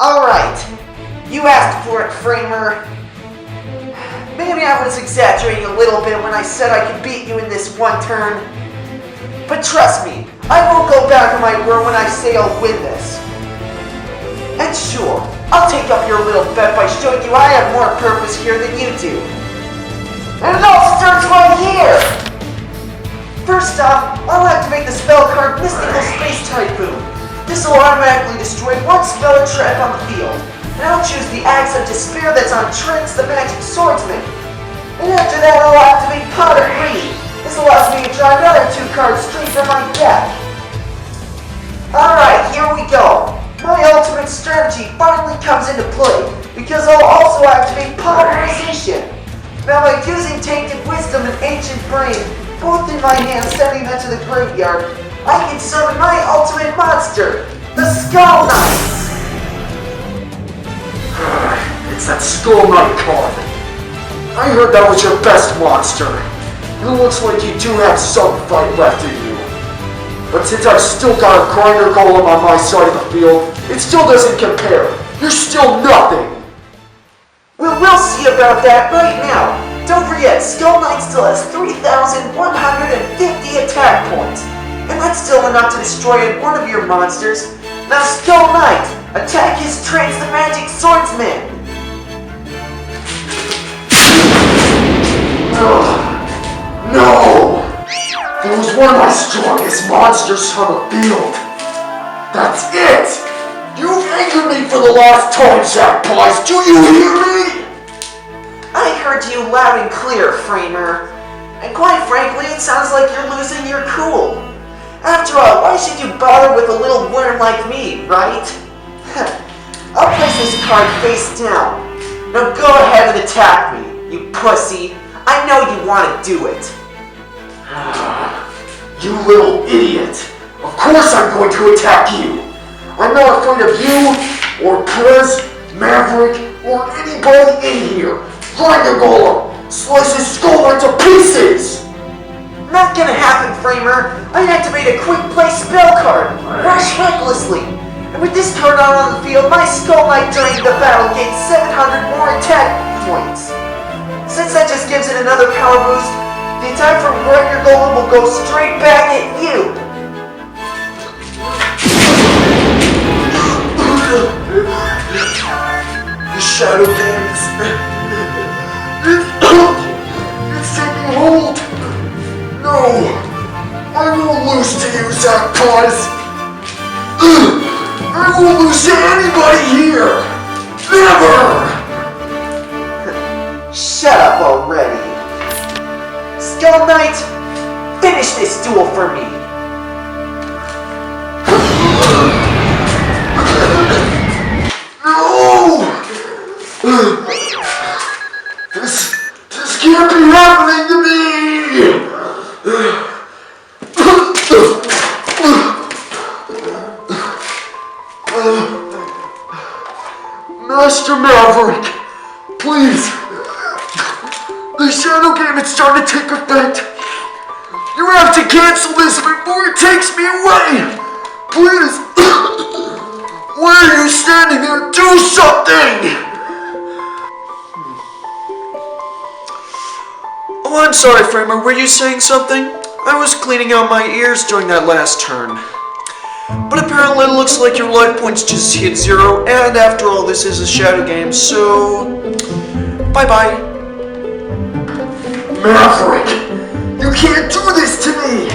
Alright, you asked for it, Framer. Maybe I was exaggerating a little bit when I said I could beat you in this one turn. But trust me, I won't go back on my word when I say I'll win this. And sure, I'll take up your little bet by showing you I have more purpose here than you do. And it all starts right here! First off, I'll activate the spell card Mystical Space Typhoon. This will automatically destroy one spell or trap on the field. And I'll choose the Axe of Despair that's on Trent the Magic Swordsman. And after that, I'll activate Pot of Greed. This allows me to draw another 2 cards straight from my deck. Alright, here we go. My ultimate strategy finally comes into play, because I'll also activate Polymerization. Now by using Tainted Wisdom and Ancient Brain, both in my hand sending them to the graveyard, I can summon my ultimate monster, the Skull Knight! It's that Skull Knight card. I heard that was your best monster. It looks like you do have some fight left in you. But since I've still got a grinder golem on my side of the field, it still doesn't compare. You're still nothing. Well, we'll see about that right now. Don't forget, Skull Knight still has 3,150 attack points. And that's still enough to destroy one of your monsters. Now Skull Knight, attack his Trance the Magic Swordsman! No! It was one of my strongest monsters on the field. That's it! You've angered me for the last time, Zack Pies. Do you hear me? I heard you loud and clear, Framer. And quite frankly, it sounds like you're losing your cool. After all, why should you bother with a little worm like me, right? I'll place this card face down. Now go ahead and attack me, you pussy. I know you want to do it. You little idiot. Of course I'm going to attack you. I'm not afraid of you, or Prez, Maverick, or anybody in here. Grinder Golem, slice his skull into pieces! Not gonna happen, Framer. I activate a quick play spell card, Rush Recklessly. And with this card out on the field, my Skull Knight during the battle gains 700 more attack points. Since that just gives it another power boost, the attack from Grinder Golem will go straight back at you. The Shadow Games. It's taking hold. No, I won't lose to you, Zack Pies. I won't lose to anybody here. Never. Shut up already. Skull Knight, finish this duel for me. No! This can't be happening to me! Master Maverick, please. The Shadow Game is starting to take effect. You have to cancel this before it takes me away. Please. Why are you standing there? Do something! Oh, I'm sorry, Framer. Were you saying something? I was cleaning out my ears during that last turn. But apparently it looks like your life points just hit 0, and after all, this is a shadow game, so... bye-bye. Maverick! You can't do this to me!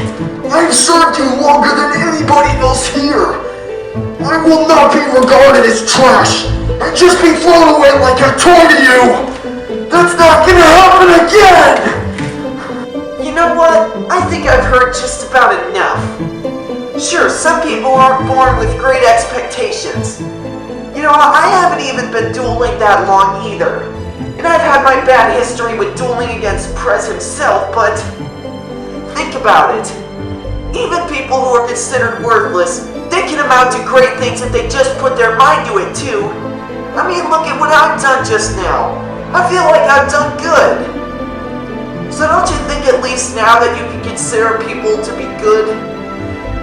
I've served you longer than anybody else here! I will not be regarded as trash and just be thrown away like a toy to you! That's not gonna happen again! You know what? I think I've heard just about enough. Sure, some people aren't born with great expectations. You know, I haven't even been dueling that long either. And I've had my bad history with dueling against Prez himself, but... think about it. Even people who are considered worthless, they can amount to great things if they just put their mind to it too. I mean, look at what I've done just now. I feel like I've done good. So don't you think at least now that you can consider people to be good,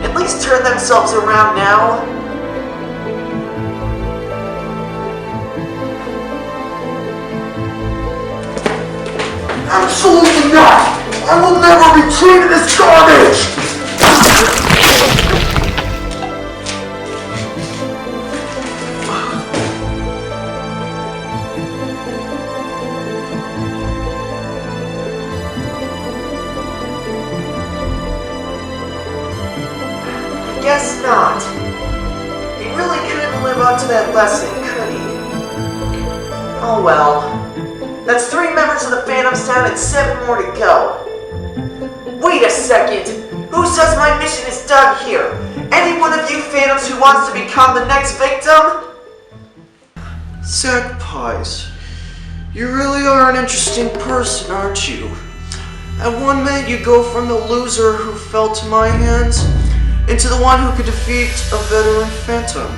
at least turn themselves around now? Absolutely not! I will never retreat in this garbage! Guess not. He really couldn't live up to that lesson, could he? Oh well. That's 3 members of the Phantoms down and 7 more to go. Wait a second! Who says my mission is done here? Any one of you Phantoms who wants to become the next victim? Zack Pies, you really are an interesting person, aren't you? At one minute you go from the loser who fell to my hands into the one who could defeat a veteran Phantom.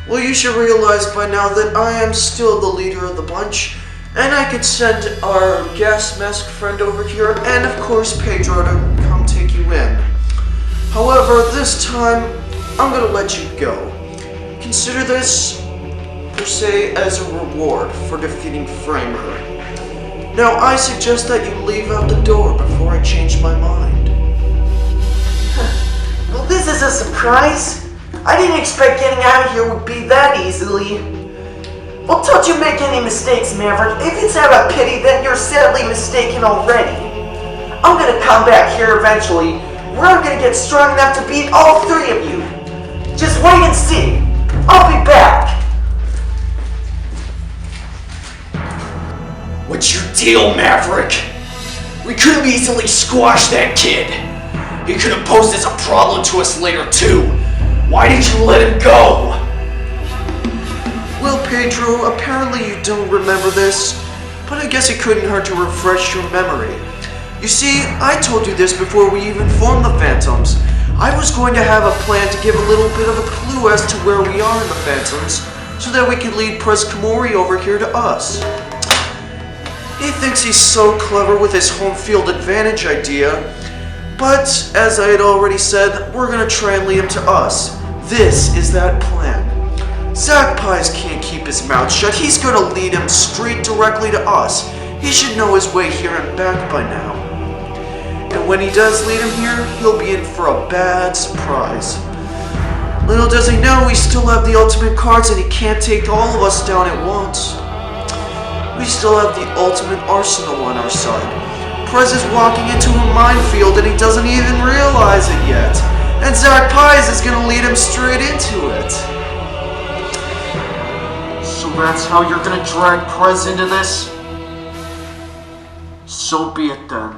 Well, you should realize by now that I am still the leader of the bunch, and I could send our gas mask friend over here, and of course Pedro, to come take you in. However, this time, I'm gonna let you go. Consider this, per se, as a reward for defeating Framer. Now, I suggest that you leave out the door before I change my mind. Well, this is a surprise. I didn't expect getting out of here would be that easily. Well, don't you make any mistakes, Maverick. If it's out of pity, then you're sadly mistaken already. I'm gonna come back here eventually, where I'm gonna get strong enough to beat all 3 of you. Just wait and see. I'll be back. What's your deal, Maverick? We could have easily squashed that kid. He could have posed as a problem to us later, too. Why did you let him go? Well, Pedro, apparently you don't remember this, but I guess it couldn't hurt to refresh your memory. You see, I told you this before we even formed the Phantoms. I was going to have a plan to give a little bit of a clue as to where we are in the Phantoms, so that we could lead Pres Kamori over here to us. He thinks he's so clever with his home field advantage idea, but as I had already said, we're gonna try and lead him to us. This is that plan. Zack Pies can't keep his mouth shut. He's gonna lead him straight directly to us. He should know his way here and back by now. And when he does lead him here, he'll be in for a bad surprise. Little does he know we still have the ultimate cards and he can't take all of us down at once. We still have the ultimate arsenal on our side. Prez is walking into a minefield and he doesn't even realize it yet. And Zack Pies is gonna lead him straight into it. So that's how you're gonna drag Prez into this? So be it then.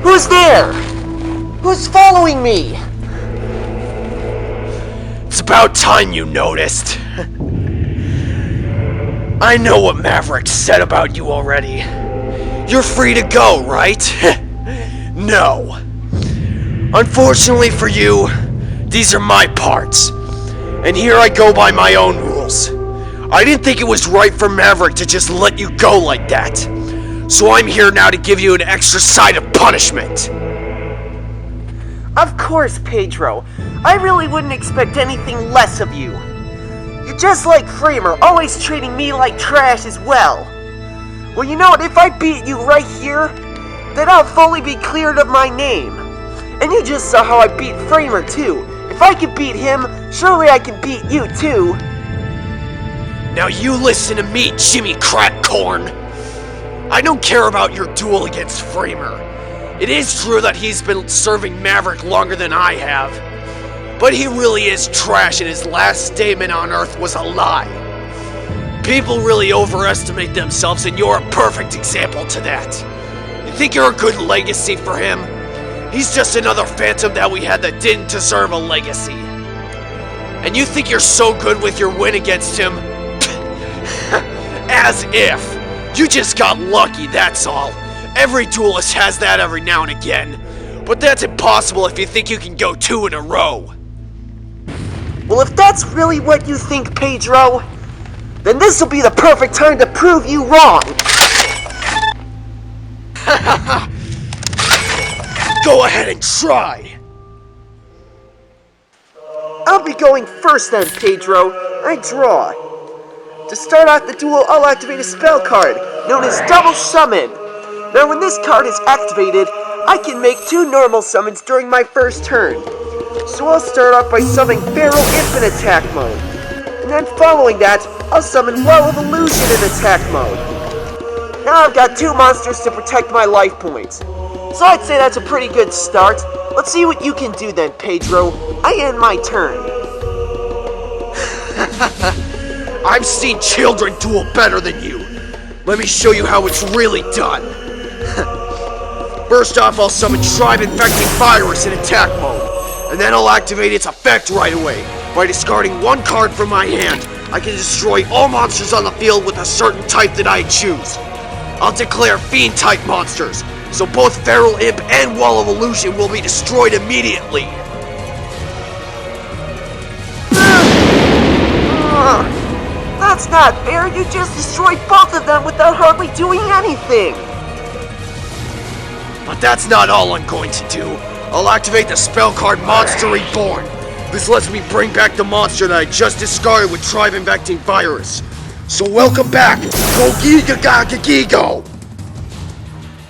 Who's there? Who's following me? It's about time you noticed. I know what Maverick said about you already. You're free to go, right? No. Unfortunately for you, these are my parts. And here I go by my own rules. I didn't think it was right for Maverick to just let you go like that. So I'm here now to give you an extra side of punishment. Of course, Pedro. I really wouldn't expect anything less of you. You're just like Framer, always treating me like trash as well. Well, you know what? If I beat you right here, then I'll fully be cleared of my name. And you just saw how I beat Framer, too. If I can beat him, surely I can beat you, too. Now you listen to me, Jimmy Crackcorn. I don't care about your duel against Framer. It is true that he's been serving Maverick longer than I have. But he really is trash and his last statement on Earth was a lie. People really overestimate themselves and you're a perfect example to that. You think you're a good legacy for him? He's just another Phantom that we had that didn't deserve a legacy. And you think you're so good with your win against him? As if. You just got lucky, that's all. Every duelist has that every now and again. But that's impossible if you think you can go 2 in a row. Well, if that's really what you think, Pedro, then this'll be the perfect time to prove you wrong. Go ahead and try. I'll be going first then, Pedro. I draw. To start out the duel, I'll activate a spell card, known as Double Summon. Now when this card is activated, I can make 2 normal summons during my first turn. So I'll start off by summoning Feral Imp in attack mode. And then following that, I'll summon Wall of Illusion in attack mode. Now I've got 2 monsters to protect my life points. So I'd say that's a pretty good start. Let's see what you can do then, Pedro. I end my turn. I've seen children duel better than you. Let me show you how it's really done. First off, I'll summon Tribe Infecting Virus in attack mode, and then I'll activate its effect right away. By discarding 1 card from my hand, I can destroy all monsters on the field with a certain type that I choose. I'll declare Fiend-type monsters, so both Feral Imp and Wall of Illusion will be destroyed immediately. That's not fair. You just destroyed both of them without hardly doing anything. But that's not all I'm going to do. I'll activate the spell card Monster Reborn. This lets me bring back the monster that I just discarded with Tribe Infecting Virus. So welcome back, Go Giga Gaga Gigo!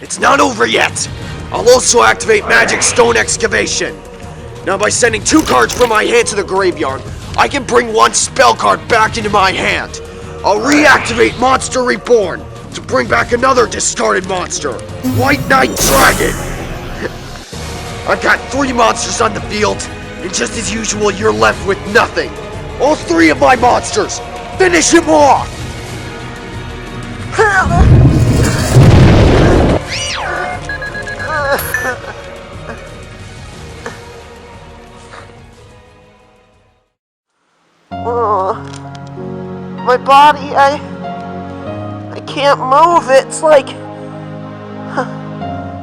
It's not over yet. I'll also activate Magic Stone Excavation. Now by sending 2 cards from my hand to the graveyard, I can bring 1 spell card back into my hand. I'll reactivate Monster Reborn to bring back another discarded monster, White Knight Dragon. I've got 3 monsters on the field, and just as usual, you're left with nothing. All 3 of my monsters, finish him off! My body, I can't move. It's like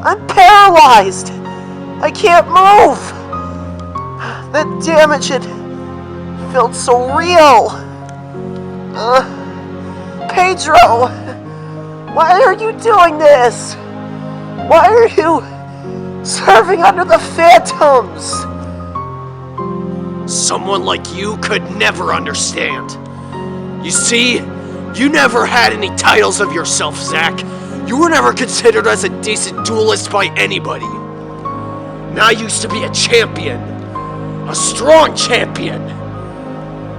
I'm paralyzed. I can't move. That damage, it felt so real. Pedro, why are you doing this? Why are you serving under the phantoms? Someone like you could never understand. You see, you never had any titles of yourself, Zack. You were never considered as a decent duelist by anybody. And I used to be a champion. A strong champion.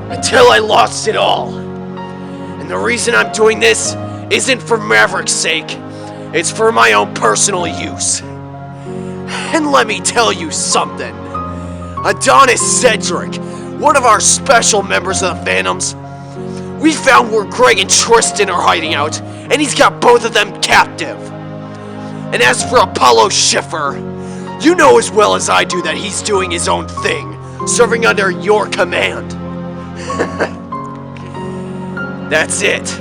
Until I lost it all. And the reason I'm doing this isn't for Maverick's sake. It's for my own personal use. And let me tell you something. Adonis Cedric, one of our special members of the Phantoms, we found where Greg and Tristan are hiding out, and he's got both of them captive. And as for Apollo Schiffer, you know as well as I do that he's doing his own thing, serving under your command. That's it.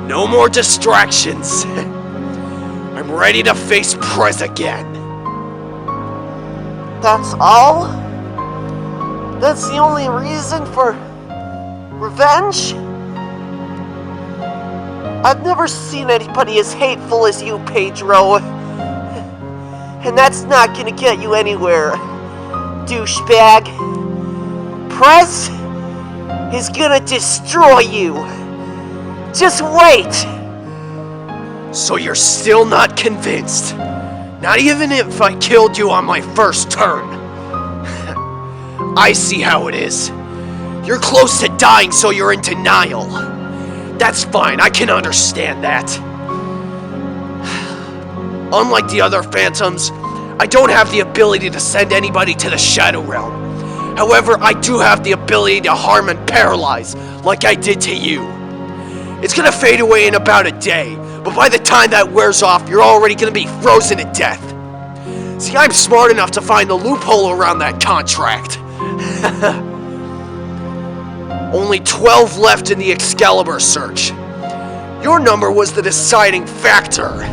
No more distractions. I'm ready to face Prez again. That's all? That's the only reason for revenge? I've never seen anybody as hateful as you, Pedro. And that's not gonna get you anywhere, douchebag. Prez is gonna destroy you. Just wait! So you're still not convinced? Not even if I killed you on my first turn? I see how it is. You're close to dying, so you're in denial. That's fine, I can understand that. Unlike the other Phantoms, I don't have the ability to send anybody to the Shadow Realm. However, I do have the ability to harm and paralyze, like I did to you. It's gonna fade away in about a day, but by the time that wears off, you're already gonna be frozen to death. See, I'm smart enough to find the loophole around that contract. Only 12 left in the Excalibur search. Your number was the deciding factor.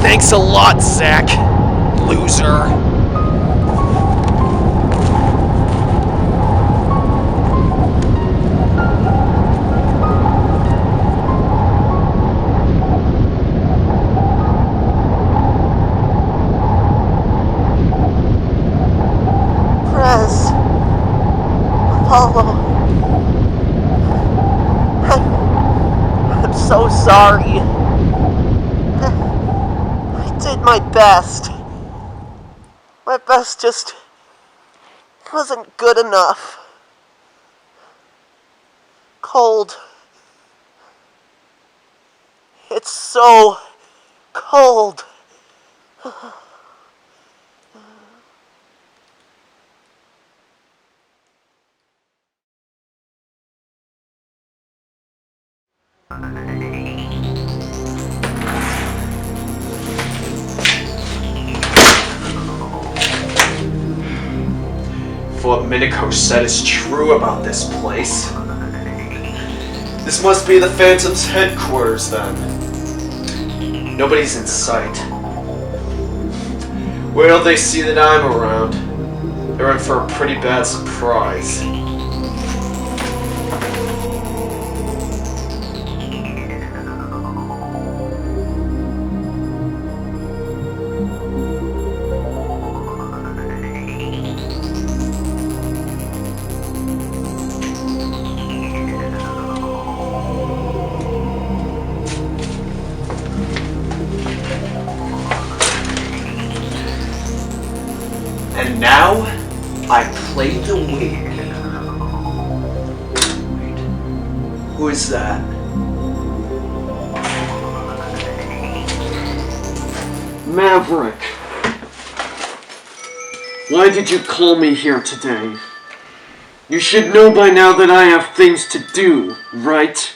Thanks a lot, Zack. Loser. my best. My best just wasn't good enough. Cold. It's so cold. If what Minako said is true about this place, this must be the Phantom's headquarters then. Nobody's in sight. Wait till they see that I'm around. They're in for a pretty bad surprise. And now, I play the wing. Wait, who is that? Maverick. Why did you call me here today? You should know by now that I have things to do, right?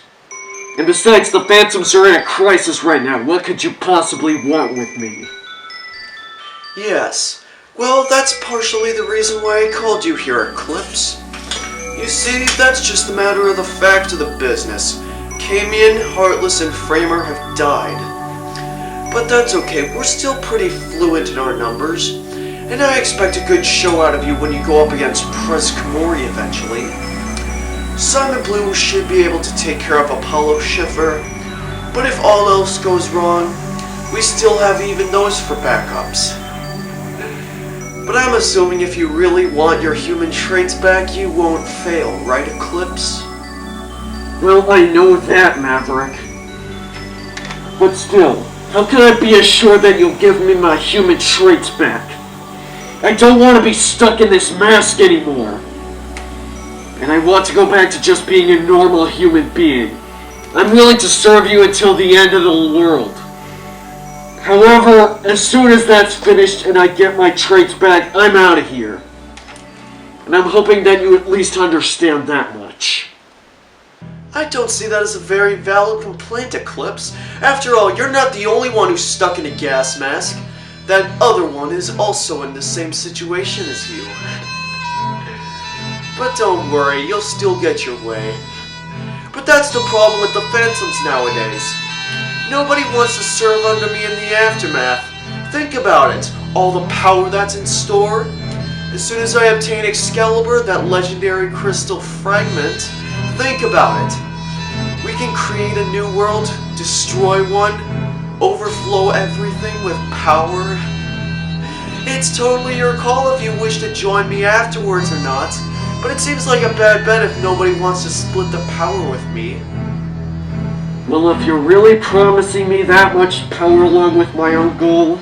And besides, the Phantoms are in a crisis right now. What could you possibly want with me? Yes. Well, that's partially the reason why I called you here, Eclipse. You see, that's just a matter of the fact of the business. Camion, Heartless, and Framer have died. But that's okay, we're still pretty fluent in our numbers. And I expect a good show out of you when you go up against Prez Kamori eventually. Simon Blue should be able to take care of Apollo Schiffer. But if all else goes wrong, we still have even those for backups. But I'm assuming if you really want your human traits back, you won't fail, right, Eclipse? Well, I know that, Maverick. But still, how can I be assured that you'll give me my human traits back? I don't want to be stuck in this mask anymore. And I want to go back to just being a normal human being. I'm willing to serve you until the end of the world. However, as soon as that's finished and I get my traits back, I'm out of here. And I'm hoping that you at least understand that much. I don't see that as a very valid complaint, Eclipse. After all, you're not the only one who's stuck in a gas mask. That other one is also in the same situation as you. But don't worry, you'll still get your way. But that's the problem with the Phantoms nowadays. Nobody wants to serve under me in the aftermath. Think about it, all the power that's in store. As soon as I obtain Excalibur, that legendary crystal fragment, think about it. We can create a new world, destroy one, overflow everything with power. It's totally your call if you wish to join me afterwards or not, but it seems like a bad bet if nobody wants to split the power with me. Well, if you're really promising me that much power along with my own goal,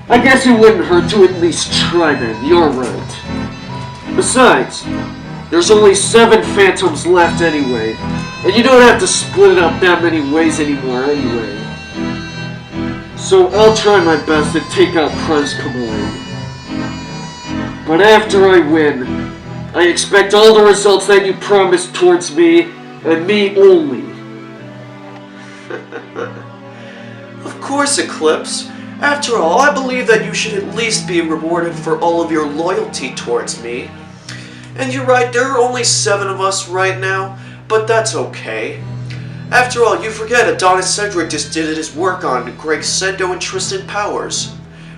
I guess it wouldn't hurt to at least try then, you're right. Besides, there's only 7 Phantoms left anyway, and you don't have to split it up that many ways anymore anyway. So I'll try my best to take out Prez Kamori. But after I win, I expect all the results that you promised towards me, and me only. Of course, Eclipse. After all, I believe that you should at least be rewarded for all of your loyalty towards me. And you're right, there are only 7 of us right now, but that's okay. After all, you forget Adonis Cedric just did his work on Greg Sendo and Tristan Powers.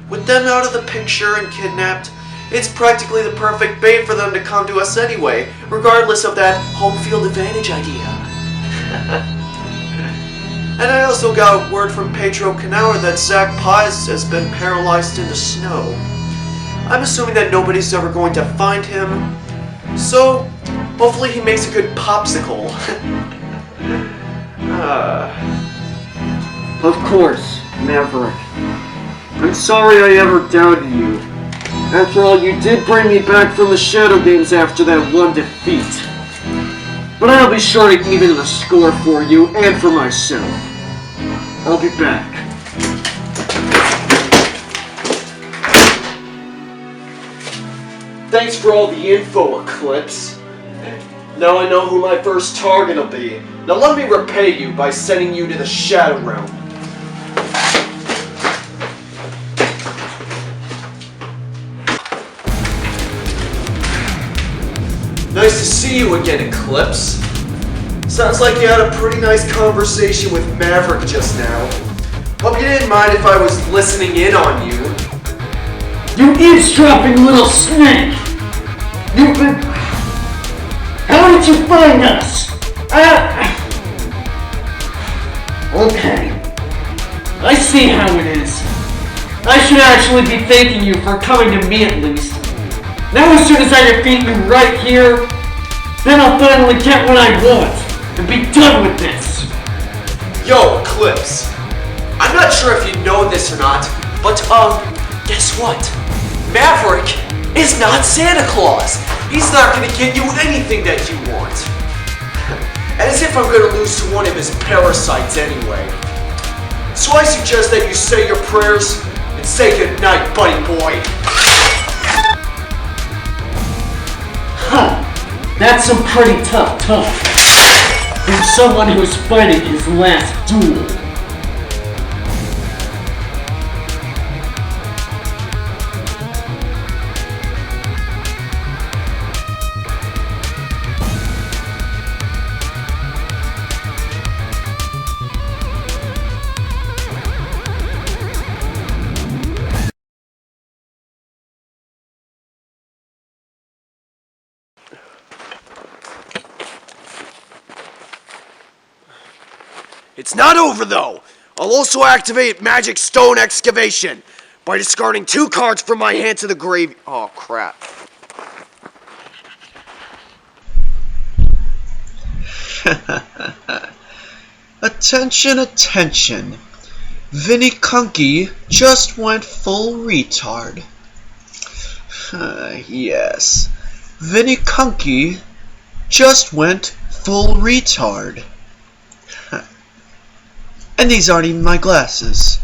With them out of the picture and kidnapped, it's practically the perfect bait for them to come to us anyway, regardless of that home field advantage idea. And I also got word from Pedro that Zack Paz has been paralyzed in the snow. I'm assuming that nobody's ever going to find him, so hopefully he makes a good popsicle. Of course. Maverick, I'm sorry I ever doubted you. After all, you did bring me back from the Shadow Games after that one defeat. But I'll be sure to even the score for you and for myself. I'll be back. Thanks for all the info, Eclipse. Now I know who my first target will be. Now let me repay you by sending you to the Shadow Realm. Nice to see you again, Eclipse. Sounds like you had a pretty nice conversation with Maverick just now. Hope you didn't mind if I was listening in on you. You eavesdropping little snake! You've been... How did you find us? Okay. I see how it is. I should actually be thanking you for coming to me at least. Now as soon as I defeat you right here, then I'll finally get what I want and be done with this. Yo, Eclipse. I'm not sure if you know this or not, but guess what? Maverick is not Santa Claus. He's not gonna get you anything that you want. As if I'm gonna lose to one of his parasites anyway. So I suggest that you say your prayers and say goodnight, buddy boy. Huh. That's some pretty tough talk. From someone who's fighting his last duel. It's not over, though! I'll also activate Magic Stone Excavation by discarding 2 cards from my hand to the grave. Oh, crap. Attention, attention. Vinny Kunky just went full retard. Yes. Vinny Kunky just went full retard. And these aren't even my glasses.